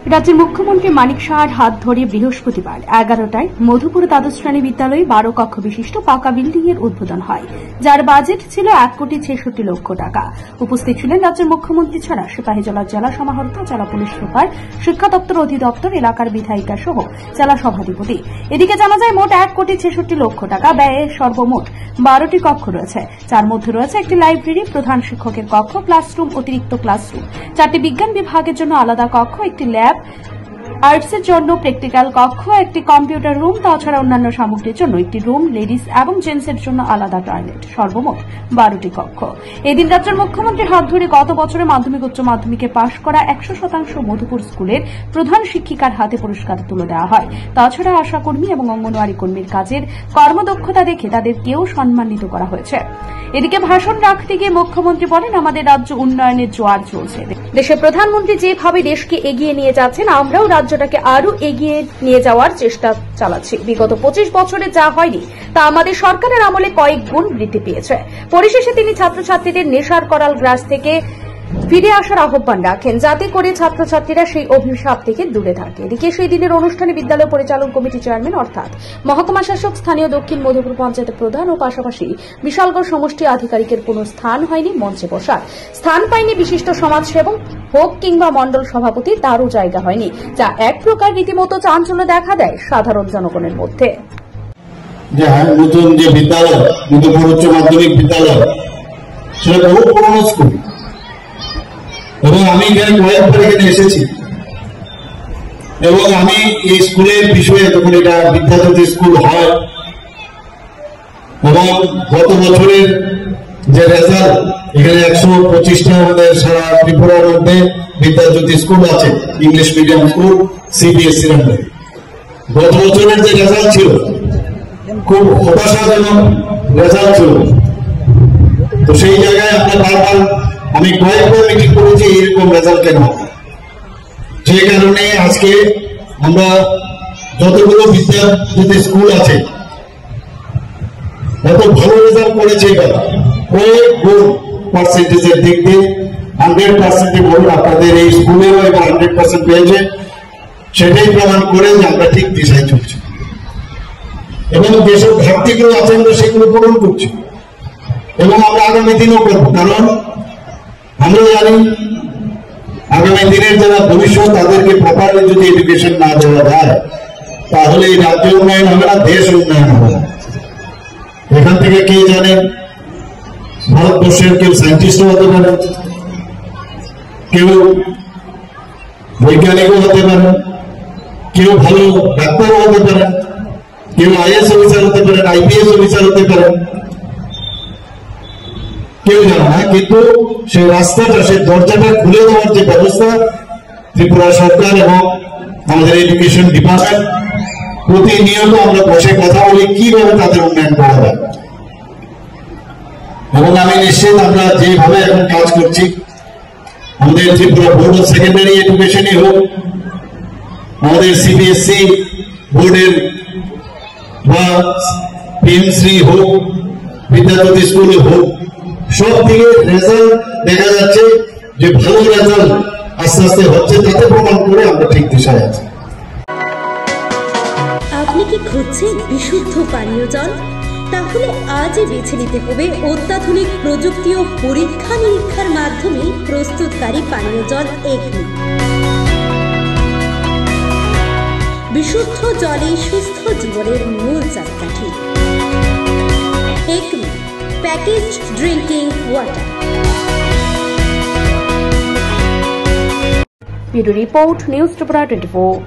রাজ্যের মুখ্যমন্ত্রী মানিক সাহার হাত ধরে বৃহস্পতিবার 11টায় মধুপুর দ্বাদশ শ্রেণী বিদ্যালয়ে 12 কক্ষ বিশিষ্ট পাকা বিল্ডিং এর উদ্বোধন হয়, যার বাজেট ছিল 1,66,00,000 টাকা। উপস্থিত ছিলেন রাজ্যের মুখ্যমন্ত্রী ছাড়া সিপাহীজলার জেলা সমাহর্তা, জেলা পুলিশ সুপার, শিক্ষা দপ্তর অধিদপ্তর, এলাকার বিধায়িকা সহ জেলা সভাধিপতি। এদিকে জানা যায় মোট 1,66,00,000 টাকা ব্যয়ে সর্বমোট 12টি কক্ষ রয়েছে, যার মধ্যে রয়েছে একটি লাইব্রেরি, প্রধান শিক্ষকের কক্ষ, ক্লাসরুম, অতিরিক্ত ক্লাসরুম, 4টি বিজ্ঞান বিভাগের জন্য আলাদা কক্ষ, একটি ল্যাব, আর্টসের জন্য প্র্যাকটিক্যাল কক্ষ, একটি কম্পিউটার রুম, তাছাড়া অন্যান্য সামগ্রীর জন্য একটি রুম, লেডিস এবং জেন্টসের জন্য আলাদা টয়লেট, সর্বমোট 12টি কক্ষ। এদিন রাজ্যের মুখ্যমন্ত্রীর হাত ধরে গত বছরে মাধ্যমিক উচ্চ মাধ্যমিকে পাশ করা 100% মধুপুর স্কুলের প্রধান শিক্ষিকার হাতে পুরস্কার তুলে দেওয়া হয়। তাছাড়া আশাকর্মী এবং অঙ্গনওয়াড়ি কর্মীর কাজের কর্মদক্ষতা দেখে তাদেরকেও সম্মানিত করা হয়েছে। এদিকে ভাষণ রাখতে গিয়ে মুখ্যমন্ত্রী বলেন, আমাদের রাজ্য উন্নয়নের জোয়ার চলছে। দেশের প্রধানমন্ত্রী যেভাবে দেশকে এগিয়ে নিয়ে যাচ্ছেন, আমরাও রাজ্যটাকে আরো এগিয়ে নিয়ে যাওয়ার চেষ্টা চালাচ্ছি। বিগত 25 বছরে যা হয়নি তা আমাদের সরকারের আমলে কয়েক গুণ বৃদ্ধি পেয়েছে। পরিশেষে তিনি ছাত্রছাত্রীদের নেশার করাল গ্রাস থেকে ফিরে আসার আহ্বান রাখেন, যাতে করে ছাত্রছাত্রীরা সেই অভিশাপ থেকে দূরে থাকে। এদিকে সেই দিনের অনুষ্ঠানে বিদ্যালয় পরিচালন কমিটি চেয়ারম্যান অর্থাৎ মহকুমা শাসক, স্থানীয় দক্ষিণ মধুপুর পঞ্চায়েতের প্রধান ও পাশাপাশি বিশালগড় সমষ্টি আধিকারিকের কোনো স্থান হয়নি মঞ্চে বসার। স্থান পায়নি বিশিষ্ট সমাজসেবক হোক কিংবা মন্ডল সভাপতি, তারও জায়গা হয়নি, যা এক প্রকার রীতিমতো চাঞ্চল্য দেখা দেয় সাধারণ জনগণের মধ্যে। নতুন যে বিদ্যালয়, মধুপুর উচ্চ মাধ্যমিক বিদ্যালয়, সেটা বহু পুরনো স্কুল এবং আমি এখানে কয়েকবার এখানে এসেছি এবং আমি এই স্কুলের বিষয়ে, যখন এটা বিদ্যাজ্যোতি স্কুল হয় এবং গত বছরের যে রেজাল্ট, এখানে 125টা আমাদের সারা ত্রিপুরার মধ্যে বিদ্যাজ্যোতি স্কুল আছে, ইংলিশ মিডিয়াম স্কুল, সিবিএসসি এর মধ্যে। গত বছরের যে রেজাল্ট ছিল খুব হতাশাজনক রেজাল্ট ছিল। তো সেই জায়গায় আমরা বারবার, আমি কয়েকবার মিটিং করেছি এরকম রেজাল্ট কেন, যে কারণে আজকে আমরা যতগুলো বিদ্যাজ্যোতি স্কুল আছে এত ভালো রেজাল্ট করেছে, এবার কয়েক গুণ পার্সেন্টেজের দিক দিয়ে 100% বলুন আপনাদের এই স্কুলেও এবার 100% পেয়েছে, সেটাই প্রমাণ করে যে আমরা ঠিক দিশায় চলছি এবং যেসব ঘাটতিগুলো আছে আমরা সেগুলো পূরণ করছি এবং আমরা আগামী দিনও করব। কারণ আমরা জানি আগামী দিনের যারা ভবিষ্যৎ, তাদেরকে প্রপারলি যদি এডুকেশন না দেওয়া যায় তাহলে এই রাজ্য উন্নয়ন হবে না, দেশ উন্নয়ন হবে না। এখান থেকে কে জানেন ভারতবর্ষের কেউ সায়েন্টিস্টও হতে পারে, কেউ বৈজ্ঞানিকও হতে পারে, কেউ ভালো ডাক্তারও হতে পারে, কেউ আইএস অফিসার হতে পারেন, আইপিএস অফিসার হতে পারেন, কেউ জানে না। কিন্তু সেই রাস্তাটা, সেই দরজাটা খুলে দেওয়ার যে ব্যবস্থা ত্রিপুরা সরকার এবং আমাদের এডুকেশন ডিপার্টমেন্ট, প্রতিনিয়ত আমরা বসে কথা বলি কিভাবে তাদের উন্নয়ন করা যায়। এবং আমি নিশ্চিত আমরা যেভাবে এখন কাজ করছি, আমাদের ত্রিপুরা বোর্ড অফ সেকেন্ডারি এডুকেশনই হোক, আমাদের সিবিএসসি বোর্ডের বা পিএমসি হোক, বিদ্যাজ্যোতি স্কুল হোক, সব থেকে রেজাল্ট দেখা যাচ্ছে যে ভালো রেজাল্ট আস্তে আস্তে হচ্ছে, তাতে প্রমাণ করে আমরা ঠিক দিশায় আছি। আপনি কি খুঁজছেন বিশুদ্ধ পানীয় জল? তাহলে আজই বেছে নিতে হবে অত্যাধুনিক প্রযুক্তি ও পরীক্ষা নিরীক্ষার মাধ্যমে প্রস্তুতকারী পানীয় জল একমি। বিশুদ্ধ জলে সুস্থ জীবনের মূল চাকাঠি। Acme packaged drinking water. Bureau report, news Tripura 24।